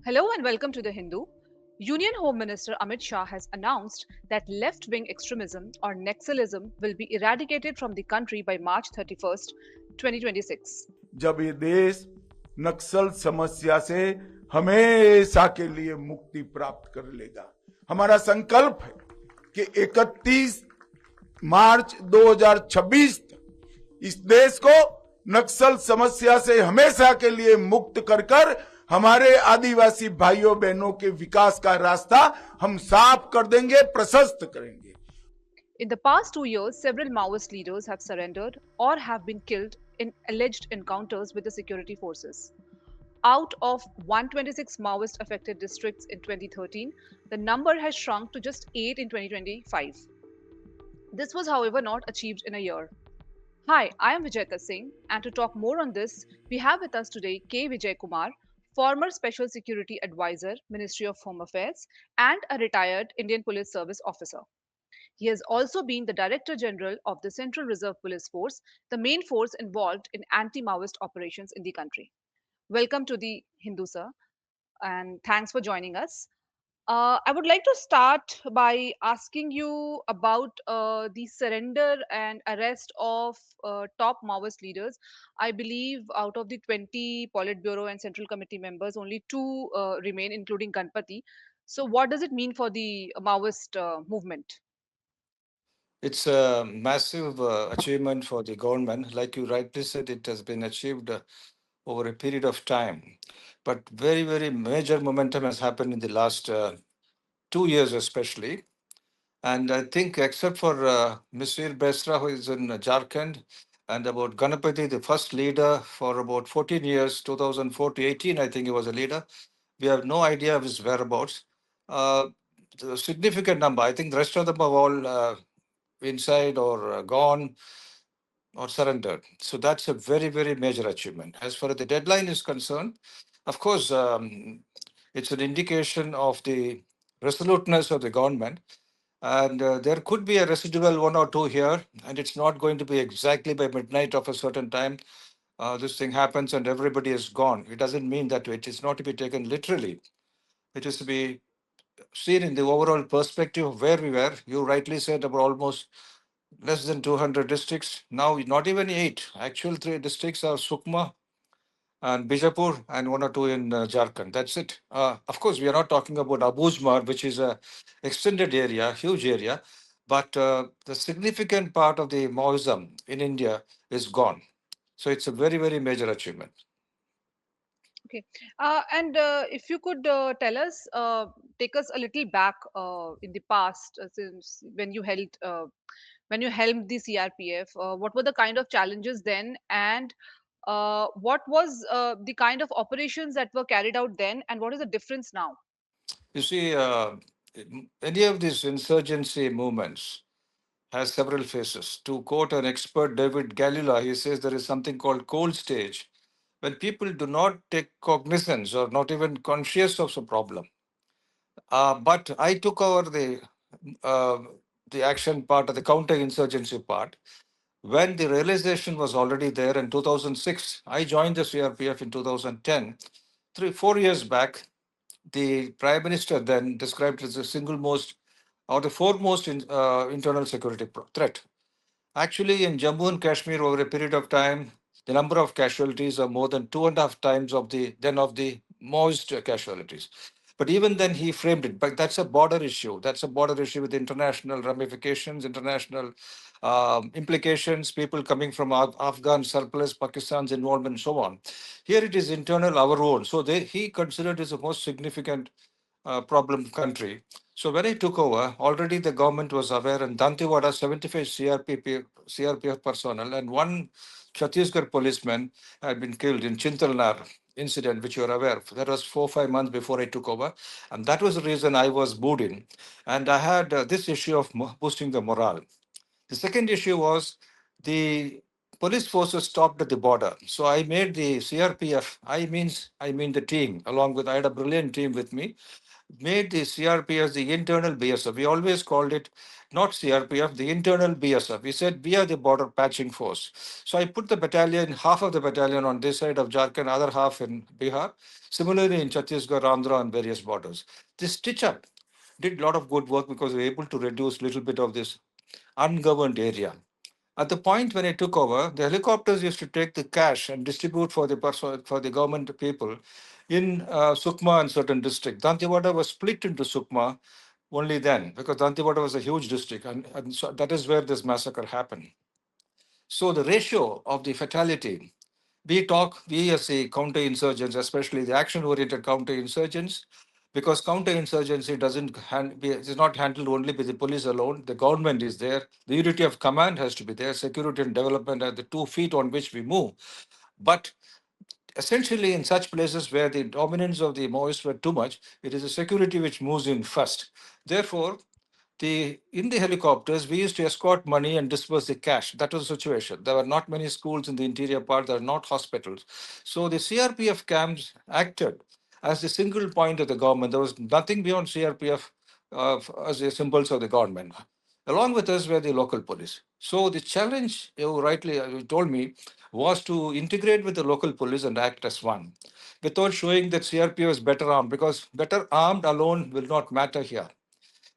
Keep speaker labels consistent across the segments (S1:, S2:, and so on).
S1: Hello and welcome to The Hindu. Union Home Minister Amit Shah has announced that left wing extremism or Naxalism will be eradicated from the country by March 31st, 2026.
S2: जब ये देश नक्सल समस्या से हमेशा के लिए मुक्ति प्राप्त कर लेगा। हमारा संकल्प है कि 31 मार्च 2026 तक इस देश को नक्सल समस्या से हमेशा के लिए मुक्त कर हमारे आदिवासी भाइयों बहनों के विकास का रास्ता हम साफ कर देंगे, प्रशस्त करेंगे।
S1: In the past 2 years, several Maoist leaders have surrendered or have been killed in alleged encounters with the security forces. Out of 126 Maoist affected districts in 2013, the number has shrunk to just 8 in 2025. This was, however, not achieved in a year. Hi, I am Vijay Kumar, and to talk more on this, we have with us today K. Vijay Kumar, former Special Security Advisor, Ministry of Home Affairs, and a retired Indian Police Service officer. He has also been the Director General of the Central Reserve Police Force, the main force involved in anti Maoist operations in the country. Welcome to the Hindu, sir, and thanks for joining us. I would like to start by asking you about the surrender and arrest of top Maoist leaders. I believe out of the 20 Politburo and Central Committee members, only two remain, including Ganpati. So, what does it mean for the Maoist movement?
S3: It's a massive achievement for the government. Like you rightly said, it has been achieved over a period of time. But very, very major momentum has happened in the last 2 years, especially. And I think, except for Mr. Besra, who is in Jharkhand, and about Ganapati, the first leader for about 14 years, 2004 to 18, I think he was a leader. We have no idea of his whereabouts. The significant number, I think the rest of them are all inside or gone or surrendered. So that's a very, very major achievement. As far as the deadline is concerned, of course, it's an indication of the resoluteness of the government. And there could be a residual one or two here, and it's not going to be exactly by midnight of a certain time. This thing happens and everybody is gone. It doesn't mean that it is not to be taken literally. It is to be seen in the overall perspective of where we were. You rightly said about almost less than 200 districts. Now, not even eight. Actual three districts are Sukma and Bijapur and one or two in Jharkhand. That's it. Of course, we are not talking about Abujmar, which is a extended area, huge area. But the significant part of the Maoism in India is gone. So it's a very, very major achievement.
S1: Okay. And if you could tell us, take us a little back in the past, since when you helmed the CRPF, what were the kind of challenges then, and what was the kind of operations that were carried out then, and what is the difference now?
S3: You see, any of these insurgency movements has several phases. To quote an expert, David Galila, he says there is something called cold stage, when people do not take cognizance or not even conscious of the problem. But I took over uh, the action part of the counter-insurgency part when the realization was already there in 2006. I joined the CRPF in 2010. 4 years back, the Prime Minister then described it as the single most or the foremost internal security threat. Actually, in Jammu and Kashmir, over a period of time, the number of casualties are more than 2.5 times of the most casualties. But even then, he framed it. But that's a border issue. That's a border issue with international ramifications, international implications. People coming from Afghan surplus, Pakistan's involvement, and so on. Here it is internal, our own. So he considered it the most significant problem country. So when I took over, already the government was aware, and Dantewada 75 CRPF personnel and one Chhattisgarh policeman had been killed in Chintalnar incident, which you are aware of. That was 4 5 months before I took over, and that was the reason I was moved in. And I had this issue of boosting the morale. The second issue was the police forces stopped at the border. So I made the CRPF. I mean the team. Along with I had a brilliant team with me. made the CRPF the internal BSF. We always called it not CRPF, the internal BSF. We said we are the border patching force. So I put the battalion, half of the battalion on this side of Jharkhand, other half in Bihar. Similarly in Chhattisgarh, Andhra, and various borders. This stitch up did a lot of good work because we were able to reduce a little bit of this ungoverned area. At the point when I took over, the helicopters used to take the cash and distribute for for the government people in Sukma and certain districts. Dantewada was split into Sukma only then because Dantewada was a huge district, and so that is where this massacre happened. So the ratio of the fatality, we as a counter-insurgents, especially the action-oriented counter-insurgents, because counter-insurgency is not handled only by the police alone. The government is there. The unity of command has to be there. Security and development are the 2 feet on which we move. But essentially, in such places where the dominance of the Maoists were too much, it is the security which moves in first. Therefore, in the helicopters, we used to escort money and disperse the cash. That was the situation. There were not many schools in the interior part. There are not hospitals. So the CRPF camps acted as the single point of the government. There was nothing beyond CRPF as the symbols of the government. Along with us were the local police. So the challenge, you told me, was to integrate with the local police and act as one, without showing that CRPF is better armed, because better armed alone will not matter here.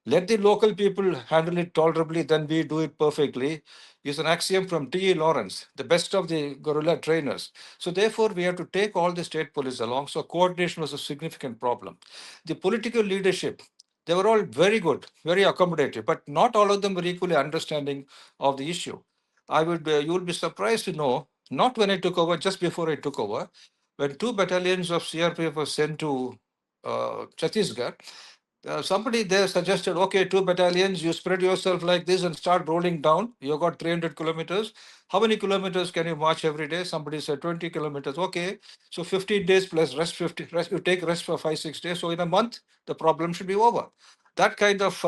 S3: Let the local people handle it tolerably, then we do it perfectly, is an axiom from T.E. Lawrence, the best of the guerrilla trainers. So therefore, we have to take all the state police along. So coordination was a significant problem. The political leadership, they were all very good, very accommodative, but not all of them were equally understanding of the issue. You will be surprised to know, not when I took over, just before I took over, when 2 battalions of CRPF were sent to Chhattisgarh, somebody there suggested, okay, 2 battalions, you spread yourself like this and start rolling down. You got 300 kilometers. How many kilometers can you march every day? Somebody said 20 kilometers. Okay, so 15 days plus rest, 50, rest, you take rest for 5, 6 days. So in a month, the problem should be over. That kind of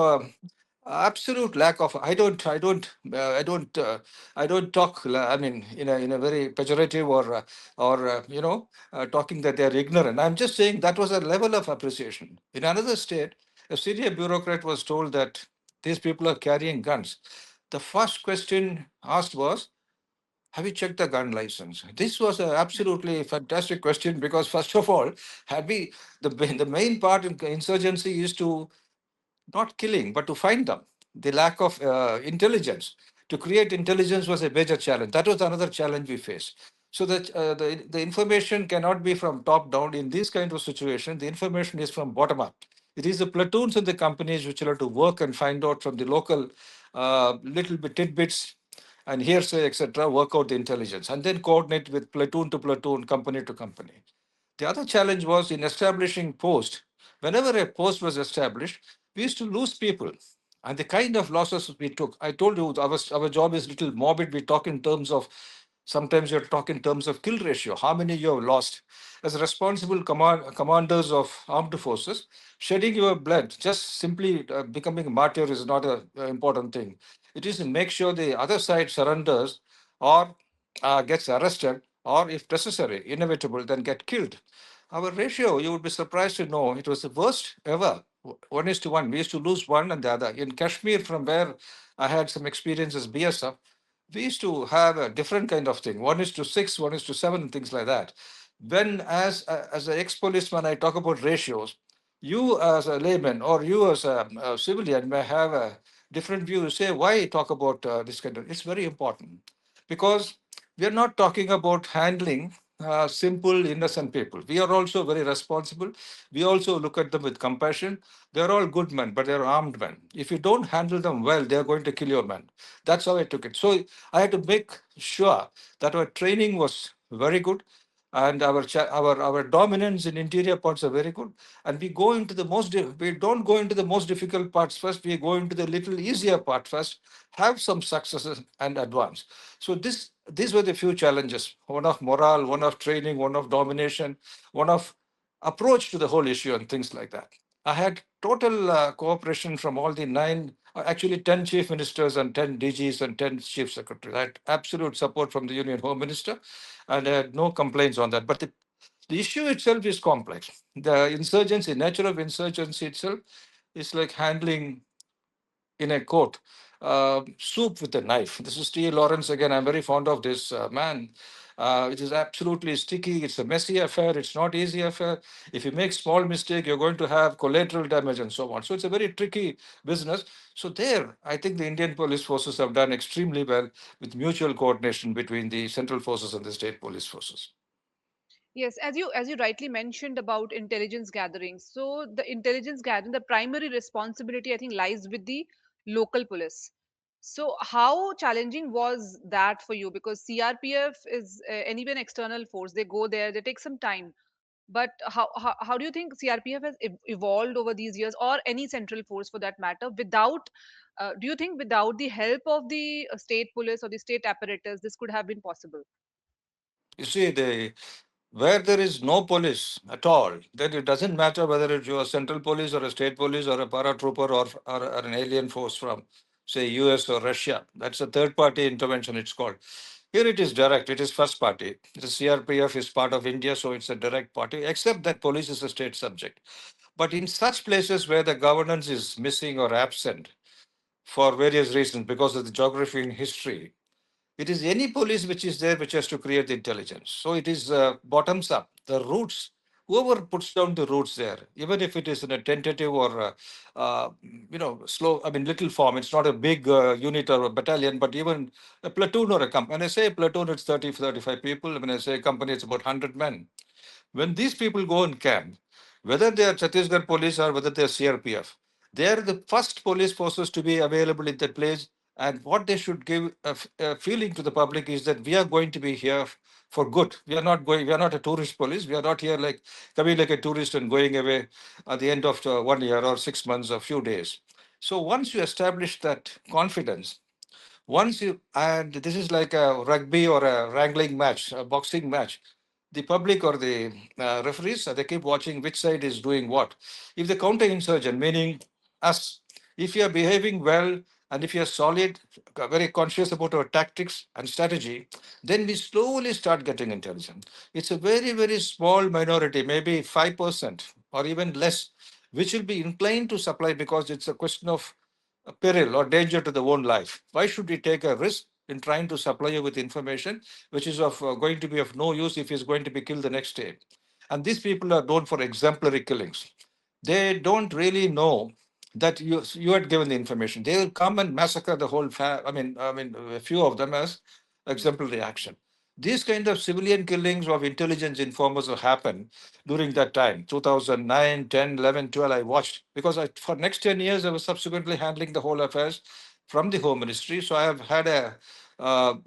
S3: absolute lack of, I don't talk, I mean, in a very pejorative or talking that they are ignorant. I'm just saying that was a level of appreciation. In another state, a senior bureaucrat was told that these people are carrying guns. The first question asked was, have you checked the gun license? This was an absolutely fantastic question because, first of all, the main part in insurgency is to not killing, but to find them. The lack of intelligence. To create intelligence was a major challenge. That was another challenge we faced. So that the information cannot be from top down. In this kind of situation, the information is from bottom up. It is the platoons and the companies which will have to work and find out from the local little bit tidbits and hearsay, etc., work out the intelligence and then coordinate with platoon to platoon, company to company. The other challenge was in establishing post. Whenever a post was established, we used to lose people. And the kind of losses we took, I told you, our job is little morbid. We talk in terms of, sometimes you talk in terms of kill ratio, how many you have lost. As responsible commanders of armed forces, shedding your blood, just simply becoming a martyr is not an important thing. It is to make sure the other side surrenders or gets arrested, or if necessary, inevitable, then get killed. Our ratio, you would be surprised to know, it was the worst ever. 1:1. We used to lose one and the other. In Kashmir, from where I had some experience as BSF, we used to have a different kind of thing. 1:6, 1:7, and things like that. When, as an ex-policeman, I talk about ratios, you as a layman or you as a civilian may have a different view. You say, why talk about this kind of? It's very important because we are not talking about handling simple, innocent people. We are also very responsible. We also look at them with compassion. They're all good men, but they're armed men. If you don't handle them well, they're going to kill your men. That's how I took it. So I had to make sure that our training was very good and our dominance in interior parts are very good. And we don't go into the most difficult parts first. We go into the little easier part first, have some successes and advance. So these were the few challenges: one of morale, one of training, one of domination, one of approach to the whole issue, and things like that. I had total cooperation from all the actually 10 chief ministers and 10 DGs and 10 chief secretaries. I had absolute support from the Union Home Minister, and I had no complaints on that. But The issue itself is complex. The insurgency, nature of insurgency itself is like handling in a court soup with a knife. This is T. Lawrence again. I'm very fond of this man. It is absolutely sticky. It's a messy affair. It's not easy affair. If you make small mistake, you're going to have collateral damage and so on. So it's a very tricky business. So there, I think the Indian police forces have done extremely well with mutual coordination between the central forces and the state police forces.
S1: Yes, as you rightly mentioned about intelligence gathering. So the intelligence gathering, the primary responsibility I think lies with the local police. So how challenging was that for you? Because CRPF is anyway an external force. They go there, they take some time. But how do you think CRPF has evolved over these years, or any central force for that matter, without, do you think without the help of the state police or the state apparatus, this could have been possible?
S3: You see, where there is no police at all, then it doesn't matter whether it's your central police or a state police or a paratrooper or an alien force from, say, US or Russia. That's a third party intervention, it's called. Here it is direct, it is first party. The CRPF is part of India, so it's a direct party, except that police is a state subject. But in such places where the governance is missing or absent for various reasons, because of the geography and history, it is any police which is there which has to create the intelligence. So it is bottoms up. The roots, whoever puts down the roots there, even if it is in a tentative or slow, I mean little form. It's not a big unit or a battalion, but even a platoon or a company. When I say platoon, it's 30, 35 people. When I say company, it's about 100 men. When these people go in camp, whether they are Chhattisgarh police or whether they are CRPF, they are the first police forces to be available in that place. And what they should give a feeling to the public is that we are going to be here for good. We are not going. We are not a tourist police. We are not here like coming like a tourist and going away at the end of 1 year or 6 months or few days. So once you establish that confidence, once you, and this is like a rugby or a wrangling match, a boxing match, the public or the referees, they keep watching which side is doing what. If the counter insurgent, meaning us, if you are behaving well and if you are solid, very conscious about our tactics and strategy, then we slowly start getting intelligence. It's a very, very small minority, maybe 5% or even less, which will be inclined to supply because it's a question of a peril or danger to their own life. Why should we take a risk in trying to supply you with information which is of going to be of no use if he's going to be killed the next day? And these people are known for exemplary killings. They don't really know that you had given the information. They will come and massacre the whole. I mean, a few of them as exemplary action. These kind of civilian killings of intelligence informers have happened during that time, 2009, 10, 11, 12. I watched because for next 10 years, I was subsequently handling the whole affairs from the Home Ministry. So I have had a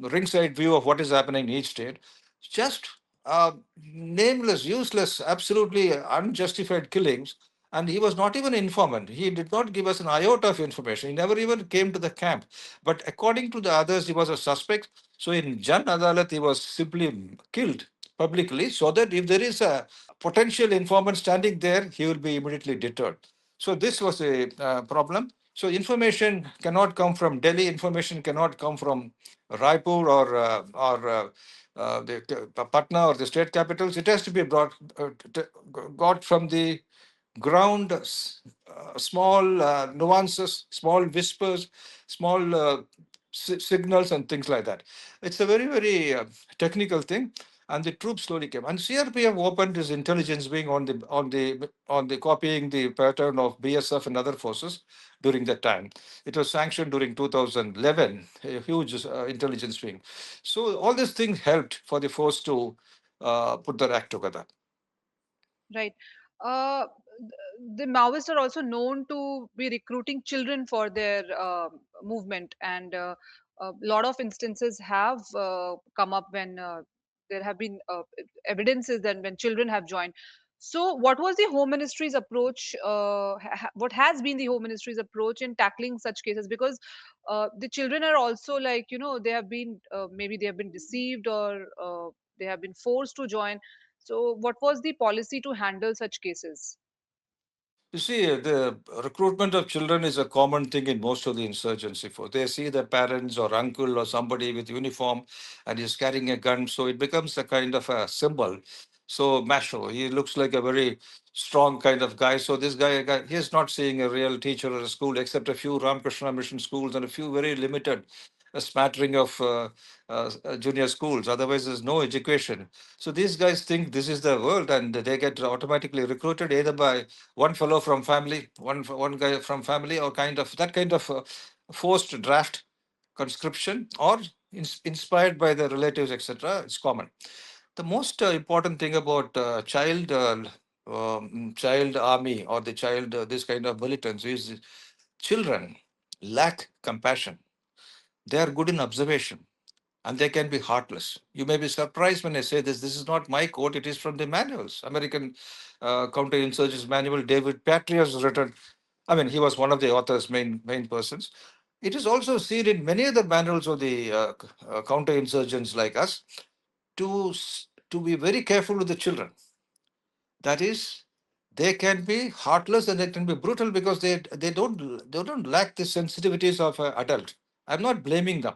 S3: ringside view of what is happening in each state. Just nameless, useless, absolutely unjustified killings. And he was not even an informant. He did not give us an iota of information. He never even came to the camp. But according to the others, he was a suspect. So in Jan Adalat, he was simply killed publicly so that if there is a potential informant standing there, he will be immediately deterred. So this was a problem. So information cannot come from Delhi. Information cannot come from Raipur or the Patna or the state capitals. It has to be got from the ground, small nuances, small whispers, small signals, and things like that. It's a very, very technical thing. And the troops slowly came. And CRPF opened his intelligence wing on the copying the pattern of BSF and other forces during that time. It was sanctioned during 2011, a huge intelligence wing. So all these things helped for the force to put their act together.
S1: Right. Uh, the Maoists are also known to be recruiting children for their movement, and a lot of instances have come up when there have been evidences that when children have joined. So, what was the Home Ministry's approach? What has been the Home Ministry's approach in tackling such cases? Because the children are also like, they have been maybe they have been deceived, or they have been forced to join. So, what was the policy to handle such cases?
S3: You see, the recruitment of children is a common thing in most of the insurgency force. They see their parents or uncle or somebody with uniform and is carrying a gun, so it becomes a kind of a symbol. So macho, he looks like a very strong kind of guy. So this guy, he is not seeing a real teacher or a school, except a few Ramakrishna mission schools and a few very limited, a smattering of junior schools. Otherwise, there's no education. So these guys think this is the world, and they get automatically recruited either by one fellow from family, one guy from family, or kind of forced draft conscription, or inspired by the relatives, etc. It's common. The most important thing about child army or the child this kind of militants is children lack compassion. They are good in observation and they can be heartless. You may be surprised when I say this. This is not my quote. It is from the manuals. American counterinsurgency manual. David Patriot has written. I mean, he was one of the authors, main persons. It is also seen in many other manuals of the counterinsurgents like us to be very careful with the children. That is, they can be heartless and they can be brutal because they don't lack the sensitivities of an adult. I'm not blaming them.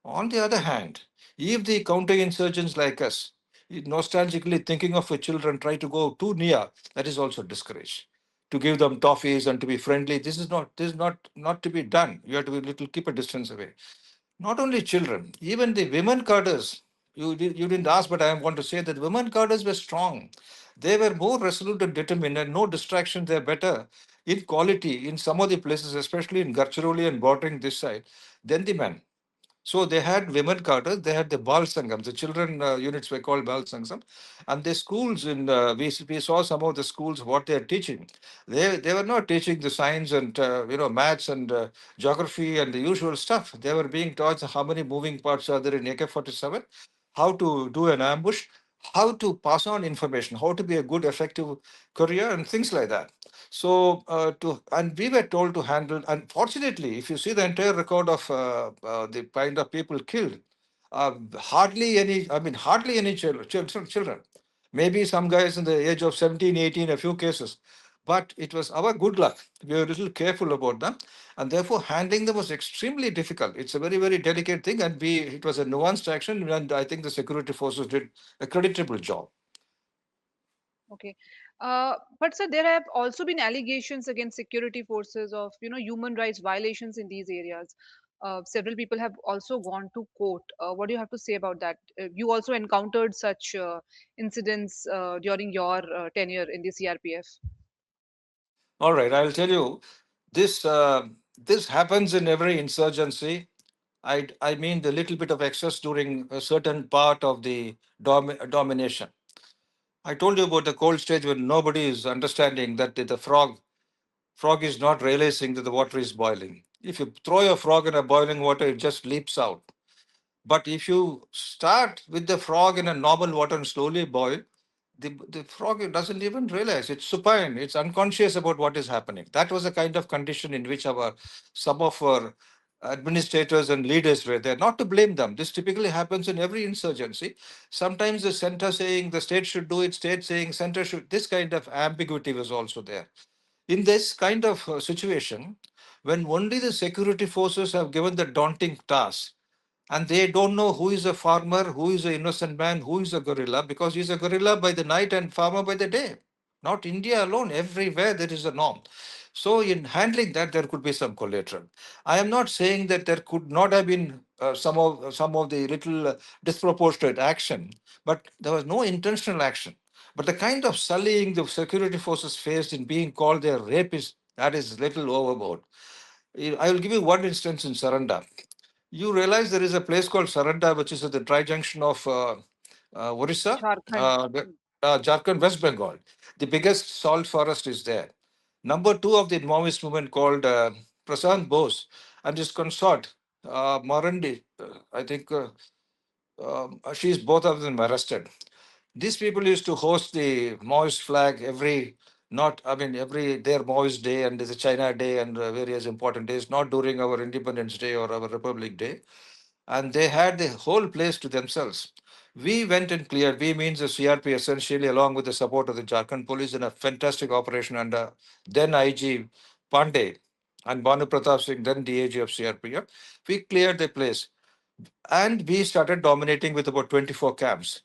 S3: On the other hand, if the counterinsurgents like us, nostalgically thinking of the children, try to go too near, that is also discouraged. To give them toffees and to be friendly, this is not to be done. You have to be little keep a distance away. Not only children, even the women cadres. You didn't ask, but I want to say that women cadres were strong. They were more resolute and determined, and no distractions. They're better in quality in some of the places, especially in Garcharoli and bordering this side, than the men. So they had women cadres, they had the Bal Sangams, the children units were called Bal Sangam, and the schools we saw some of the schools what they are teaching. They were not teaching the science and maths and geography and the usual stuff. They were being taught how many moving parts are there in AK-47, how to do an ambush, how to pass on information, how to be a good, effective courier, and things like that. So, we were told to handle. Unfortunately, if you see the entire record of the kind of people killed, hardly any. I mean, hardly any children. Maybe some guys in the age of 17, 18, a few cases. But it was our good luck. We were a little careful about them, and therefore handling them was extremely difficult. It's a very, very delicate thing, and it was a nuanced action, and I think the security forces did a creditable job.
S1: Okay. But sir, there have also been allegations against security forces of, human rights violations in these areas. Several people have also gone to court. What do you have to say about that? You also encountered such incidents during your tenure in the CRPF.
S3: All right, I'll tell you, this this happens in every insurgency. I mean the little bit of excess during a certain part of the domination. I told you about the cold stage when nobody is understanding that the frog is not realizing that the water is boiling. If you throw a frog in a boiling water, it just leaps out. But if you start with the frog in a normal water and slowly boil, the frog doesn't even realize it's supine, it's unconscious about what is happening. That was the kind of condition in which some of our administrators and leaders were there. Not to blame them. This typically happens in every insurgency. Sometimes the center saying the state should do it, state saying center should. This kind of ambiguity was also there. In this kind of situation, when only the security forces have given the daunting task and they don't know who is a farmer, who is an innocent man, who is a guerrilla, because he's a guerrilla by the night and farmer by the day. Not India alone, everywhere there is a norm. So, in handling that, there could be some collateral. I am not saying that there could not have been some of the little disproportionate action, but there was no intentional action. But the kind of sullying the security forces faced in being called their rapists, that is little overboard. I will give you one instance in Saranda. You realize there is a place called Saranda, which is at the tri-junction of Orissa,
S1: Jharkhand.
S3: Jharkhand, West Bengal. The biggest salt forest is there. Number two of the Maoist movement called Prasant Bose and his consort, Marandi, I think she's both of them arrested. These people used to host the Maoist flag every their Maoist day and there's a China day and various important days, not during our Independence Day or our Republic Day. And they had the whole place to themselves. We went and cleared. We means the CRP essentially, along with the support of the Jharkhand police in a fantastic operation under then IG Pandey and Banu Pratap Singh, then DAG of CRPF. We cleared the place and we started dominating with about 24 camps.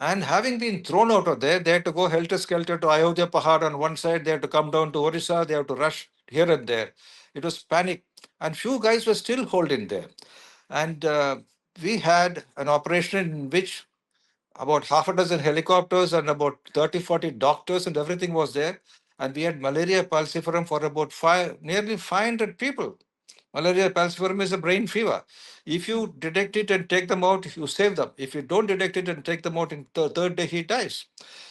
S3: And having been thrown out of there, they had to go helter skelter to Ayodhya Pahad on one side, they had to come down to Orissa, they have to rush here and there. It was panic. And few guys were still holding there. And we had an operation in which about half a dozen helicopters and about 30, 40 doctors and everything was there. And we had malaria falciparum for about nearly 500 people. Malaria falciparum is a brain fever. If you detect it and take them out, you save them. If you don't detect it and take them out, in the third day he dies.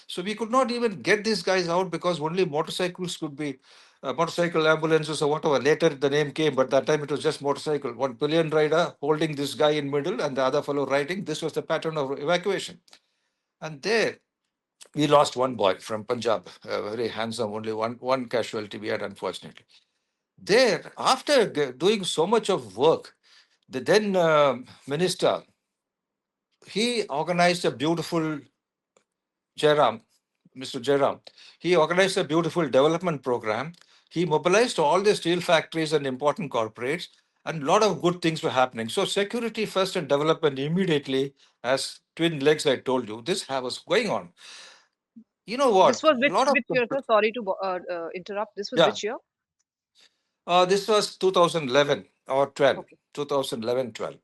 S3: So we could not even get these guys out because only motorcycles could be motorcycle ambulances or whatever. Later the name came, but that time it was just motorcycle. One pillion rider holding this guy in middle and the other fellow riding. This was the pattern of evacuation. And there we lost one boy from Punjab, very handsome, only one casualty we had, unfortunately. There, after doing so much of work, the then minister, he organized a beautiful Jairam, Mr. Jairam, he organized a beautiful development program. He mobilized all the steel factories and important corporates, and a lot of good things were happening. So security first and development immediately as twin legs, I told you, this was going on. You know
S1: This
S3: what?
S1: was
S3: A lot of
S1: which year, sir? Sorry to interrupt. This was
S3: yeah.
S1: which year?
S3: This was 2011 or 12,
S1: Okay.
S3: 2011, 12.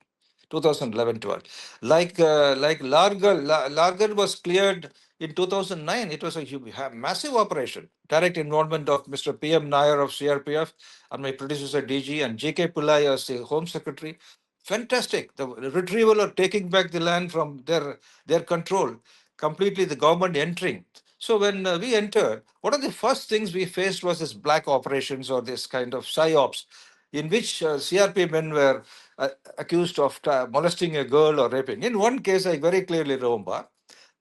S3: 2011 12. Like Largar was cleared in 2009. It was a massive operation. Direct involvement of Mr. PM Nair of CRPF and my predecessor DG and JK Pillai as the Home Secretary. Fantastic. The retrieval or taking back the land from their control. Completely the government entering. So when we entered, one of the first things we faced was this black operations or this kind of psyops in which CRP men were accused of molesting a girl or raping. In one case, I very clearly remember,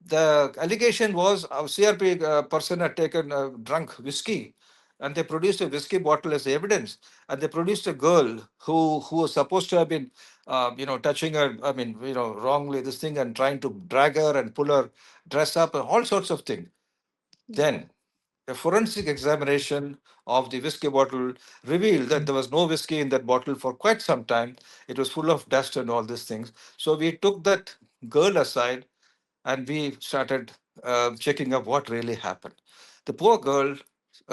S3: the allegation was a CRP person had taken drunk whiskey and they produced a whiskey bottle as evidence. And they produced a girl who was supposed to have been, touching her, wrongly this thing and trying to drag her and pull her dress up and all sorts of things. Then a forensic examination of the whiskey bottle revealed that there was no whiskey in that bottle for quite some time. It was full of dust and all these things. So we took that girl aside and we started checking up what really happened. The poor girl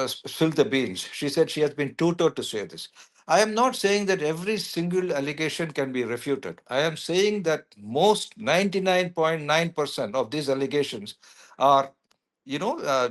S3: spilled the beans. She said she has been tutored to say this. I am not saying that every single allegation can be refuted. I am saying that most 99.9% of these allegations are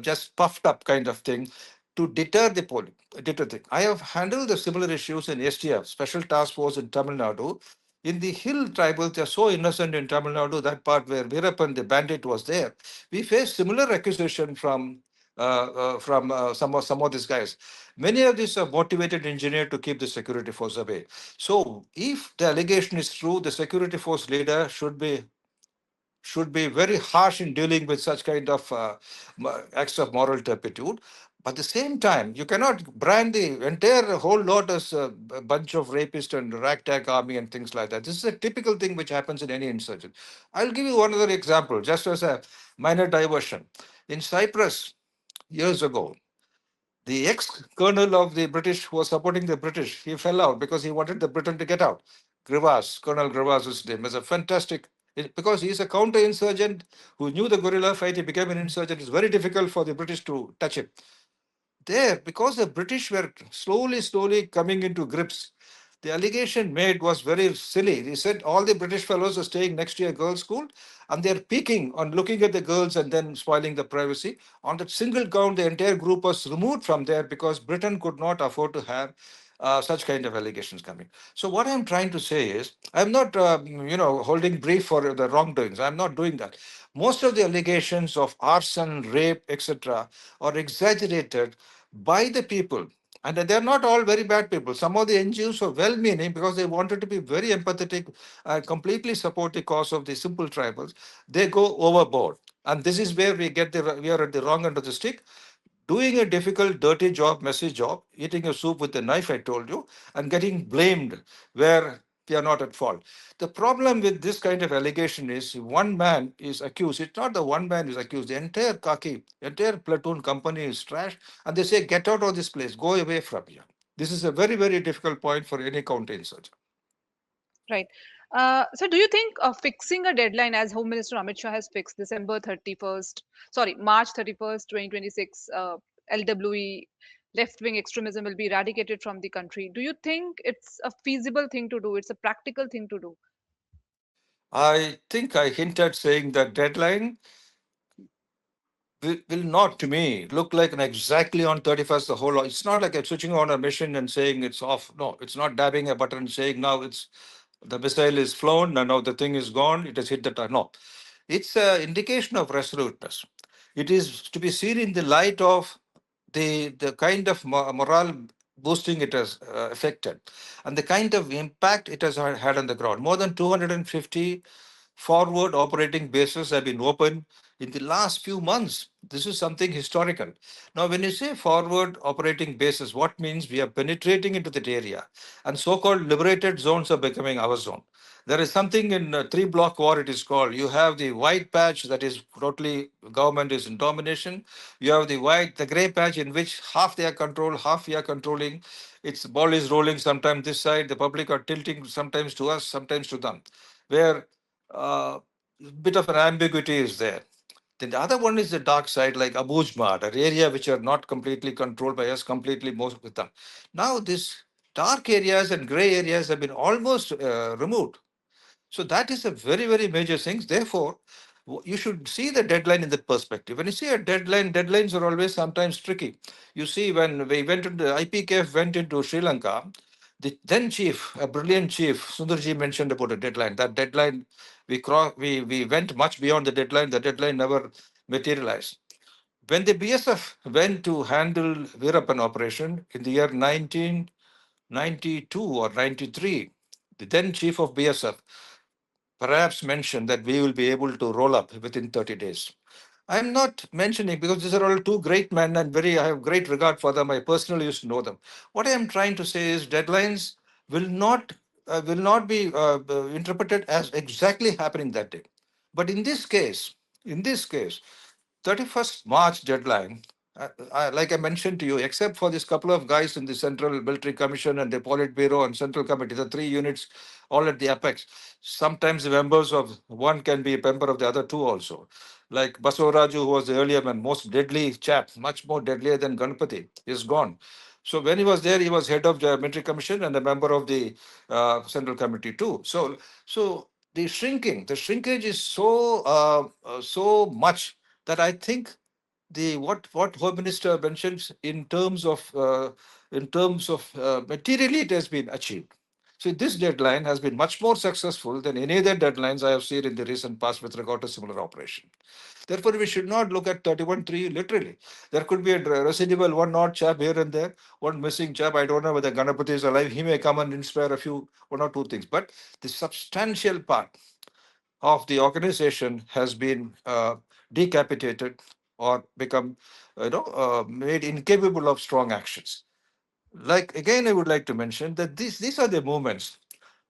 S3: just puffed up kind of thing to deter the police. Deter thing. I have handled the similar issues in STF, Special Task Force in Tamil Nadu. In the hill tribals, they are so innocent in Tamil Nadu, that part where Veerappan, the bandit, was there. We faced similar accusation from some of these guys. Many of these are motivated engineered to keep the security force away. So, if the allegation is true, the security force leader should be very harsh in dealing with such kind of acts of moral turpitude. But at the same time, you cannot brand the entire whole lot as a bunch of rapists and ragtag army and things like that. This is a typical thing which happens in any insurgent. I'll give you one other example, just as a minor diversion. In Cyprus, years ago, the ex-colonel of the British who was supporting the British, he fell out because he wanted the Britain to get out. Grivas, Colonel Grivas' name is a fantastic, because he's a counter-insurgent who knew the guerrilla fight, he became an insurgent. It's very difficult for the British to touch him. There, because the British were slowly coming into grips, the allegation made was very silly. He said all the British fellows are staying next to a girls' school and they're peeking on looking at the girls and then spoiling the privacy. On that single count, the entire group was removed from there because Britain could not afford to have such kind of allegations coming. So what I'm trying to say is, I'm not, holding brief for the wrongdoings. I'm not doing that. Most of the allegations of arson, rape, etc., are exaggerated by the people. And they're not all very bad people. Some of the NGOs were well-meaning because they wanted to be very empathetic, completely support the cause of the simple tribals. They go overboard. And this is where we are at the wrong end of the stick, doing a difficult, dirty job, messy job, eating a soup with a knife, I told you, and getting blamed where we are not at fault. The problem with this kind of allegation is one man is accused. It's not the one man who is accused. The entire Kaki, entire platoon company is trashed, and they say, get out of this place, go away from here. This is a very, very difficult point for any counterinsurgent.
S1: Right. So, do you think fixing a deadline, as Home Minister Amit Shah has fixed December 31st, sorry, March 31st, 2026, LWE, left wing extremism will be eradicated from the country? Do you think it's a feasible thing to do? It's a practical thing to do?
S3: I think I hinted saying that deadline will not, to me, look like an exactly on 31st the whole lot. It's not like I'm switching on a mission and saying it's off. No, it's not dabbing a button and saying now it's the missile is flown and now the thing is gone. It has hit the target. No, it's an indication of resoluteness. It is to be seen in the light of the kind of morale boosting it has affected and the kind of impact it has had on the ground. More than 250 forward operating bases have been opened in the last few months. This is something historical. Now, when you say forward operating bases, what means we are penetrating into that area and so-called liberated zones are becoming our zone. There is something in three-block war, it is called. You have the white patch that is totally government is in domination. You have the gray patch in which half they are controlled, half we are controlling. Its ball is rolling sometimes this side, the public are tilting sometimes to us, sometimes to them, where uh, bit of an ambiguity is there. Then the other one is the dark side, like Abujmad, an area which are not completely controlled by us, completely most with them. Now, these dark areas and gray areas have been almost removed. So that is a very, very major thing. Therefore, you should see the deadline in that perspective. When you see a deadline, deadlines are always sometimes tricky. You see, when we went into IPKF went into Sri Lanka, the then chief, a brilliant chief, Sundarji mentioned about a deadline. That deadline, we went much beyond the deadline. The deadline never materialized. When the BSF went to handle Veerappan operation in the year 1992 or 93, the then chief of BSF perhaps mentioned that we will be able to roll up within 30 days. I'm not mentioning because these are all two great men and I have great regard for them. I personally used to know them. What I am trying to say is deadlines will not be interpreted as exactly happening that day. But in this case, 31st March deadline, like I mentioned to you, except for this couple of guys in the Central Military Commission and the Politburo and Central Committee, the three units all at the apex. Sometimes the members of one can be a member of the other two also. Like Basavaraju, who was the earlier man, most deadly chap, much more deadlier than Ganpati, is gone. So when he was there, he was head of the Military Commission and a member of the Central Committee too. So the shrinkage is so much that I think the what Home Minister mentions in terms of materially it has been achieved. So this deadline has been much more successful than any other deadlines I have seen in the recent past with regard to similar operation. Therefore, we should not look at 31-3 literally. There could be a residual one odd chap here and there, one missing chap. I don't know whether Ganapati is alive. He may come and inspire one or two things. But the substantial part of the organization has been decapitated or become made incapable of strong actions. Like again, I would like to mention that these are the moments.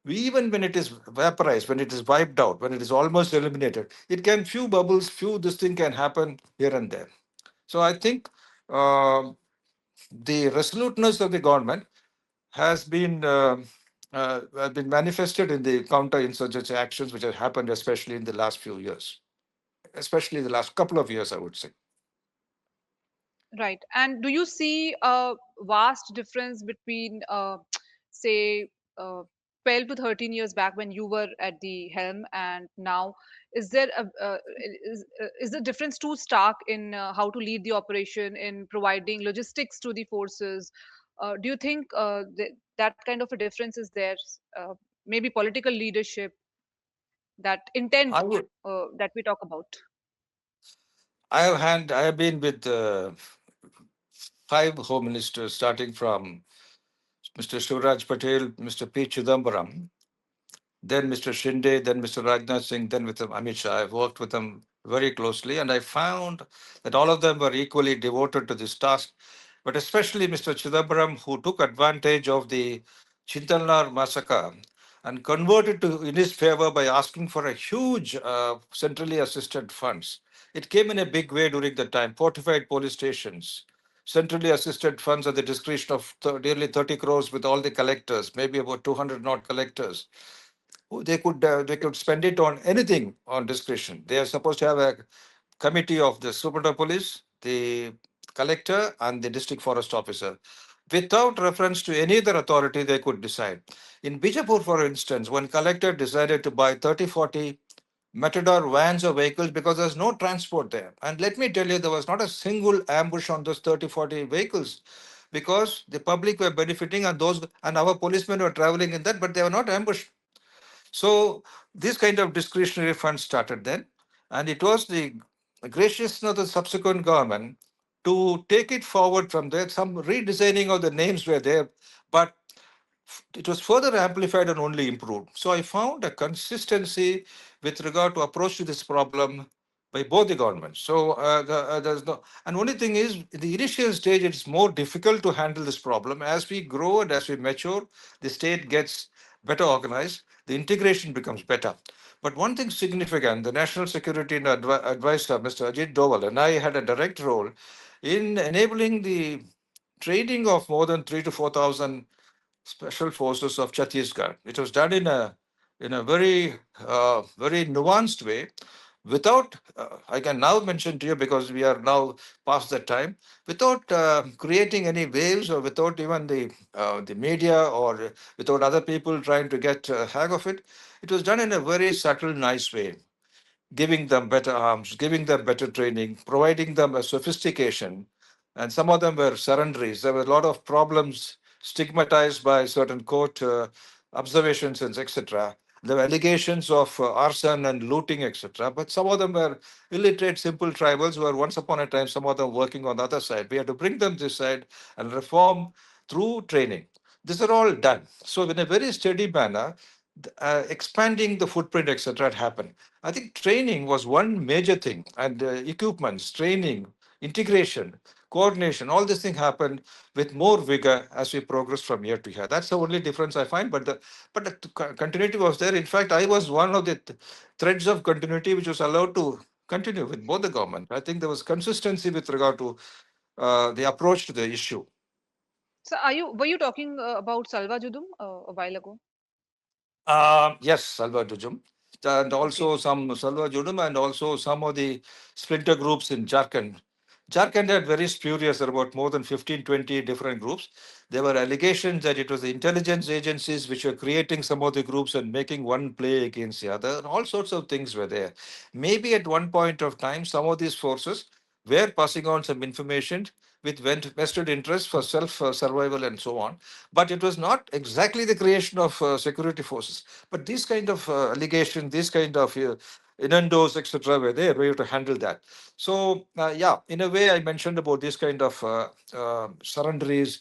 S3: Even when it is vaporized, when it is wiped out, when it is almost eliminated, it can few bubbles, few this thing can happen here and there. So I think the resoluteness of the government has been manifested in the counter-insurgency actions which have happened, especially in the last few years, especially the last couple of years, I would say.
S1: Right. And do you see a vast difference between, say, uh, 12 to 13 years back when you were at the helm and now? Is there is the difference too stark in how to lead the operation, in providing logistics to the forces? Do you think that kind of a difference is there? Uh, Maybe political leadership, that intent
S3: I would.
S1: that we talk about.
S3: I have been with five home ministers, starting from Mr. Shivraj Patel, Mr. P. Chidambaram, then Mr. Shinde, then Mr. Rajnath Singh, then with Amit Shah. I've worked with them very closely, and I found that all of them were equally devoted to this task, but especially Mr. Chidambaram, who took advantage of the Chintalnar massacre and converted to in his favor by asking for a huge centrally assisted funds. It came in a big way during the time, fortified police stations, centrally assisted funds at the discretion of nearly 30 crores with all the collectors, maybe about 200 not collectors, they could spend it on anything on discretion. They are supposed to have a committee of the superintendent of police, the collector, and the district forest officer. Without reference to any other authority, they could decide. In Bijapur, for instance, one collector decided to buy 30, 40 Matador vans or vehicles because there's no transport there. And let me tell you, there was not a single ambush on those 30, 40 vehicles because the public were benefiting and those and our policemen were traveling in that, but they were not ambushed. So this kind of discretionary funds started then, and it was the graciousness of the subsequent government to take it forward from there. Some redesigning of the names were there, but it was further amplified and only improved. So I found a consistency with regard to approach to this problem by both the governments. So there's no, and only thing is, in the initial stage, it's more difficult to handle this problem. As we grow and as we mature, the state gets better organized, the integration becomes better. But one thing significant, the National Security Advisor, Mr. Ajit Doval, and I had a direct role in enabling the training of more than 3 to 4,000 special forces of Chhattisgarh. It was done in a very very nuanced way. Without, I can now mention to you because we are now past that time, without creating any waves or without even the media or without other people trying to get a hang of it. It was done in a very subtle, nice way, giving them better arms, giving them better training, providing them a sophistication. And some of them were surrenderies. There were a lot of problems stigmatized by certain court observations and etc. There were allegations of arson and looting, etc. But some of them were illiterate, simple tribals who were once upon a time, some of them working on the other side. We had to bring them this side and reform through training. These are all done. So in a very steady manner, expanding the footprint, etc., had happened. I think training was one major thing, and equipments, training, integration, coordination, all this thing happened with more vigor as we progress from year to year. That's the only difference I find. But the continuity was there. In fact, I was one of the threads of continuity which was allowed to continue with both the government. I think there was consistency with regard to the approach to the issue.
S1: So, were you talking about Salva Judum a while ago?
S3: Yes, Salva Judum. And
S1: Okay.
S3: also some Salva Judum and also some of the splinter groups in Jharkhand. Jharkhand had very spurious, there were about more than 15, 20 different groups. There were allegations that it was the intelligence agencies which were creating some of the groups and making one play against the other. And all sorts of things were there. Maybe at one point of time, some of these forces were passing on some information with vested interest for self survival and so on. But it was not exactly the creation of security forces. But these kind of allegations, these kind of innuendos, etc., were there. We have to handle that. So, yeah, in a way, I mentioned about this kind of surrenderies,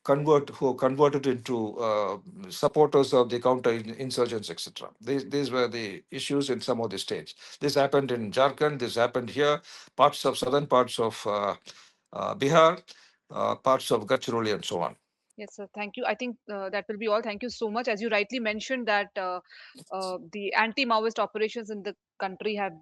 S3: who converted into supporters of the counter insurgents, etc. These were the issues in some of the states. This happened in Jharkhand. This happened here. Parts of southern parts of Bihar, parts of Gadchiroli, and so on.
S1: Yes, sir. Thank you. I think that will be all. Thank you so much. As you rightly mentioned, that the anti-Maoist operations in the country have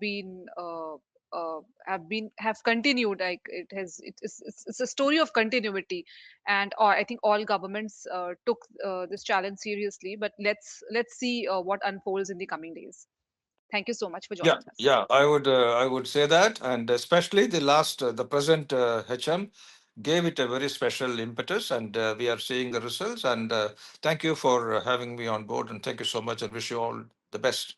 S1: continued. Like it's a story of continuity, and I think all governments took this challenge seriously. But let's see what unfolds in the coming days. Thank you so much for
S3: Yeah,
S1: joining us.
S3: yeah, I would say that, and especially the present HM gave it a very special impetus, and we are seeing the results. And thank you for having me on board, and thank you so much, and wish you all the best.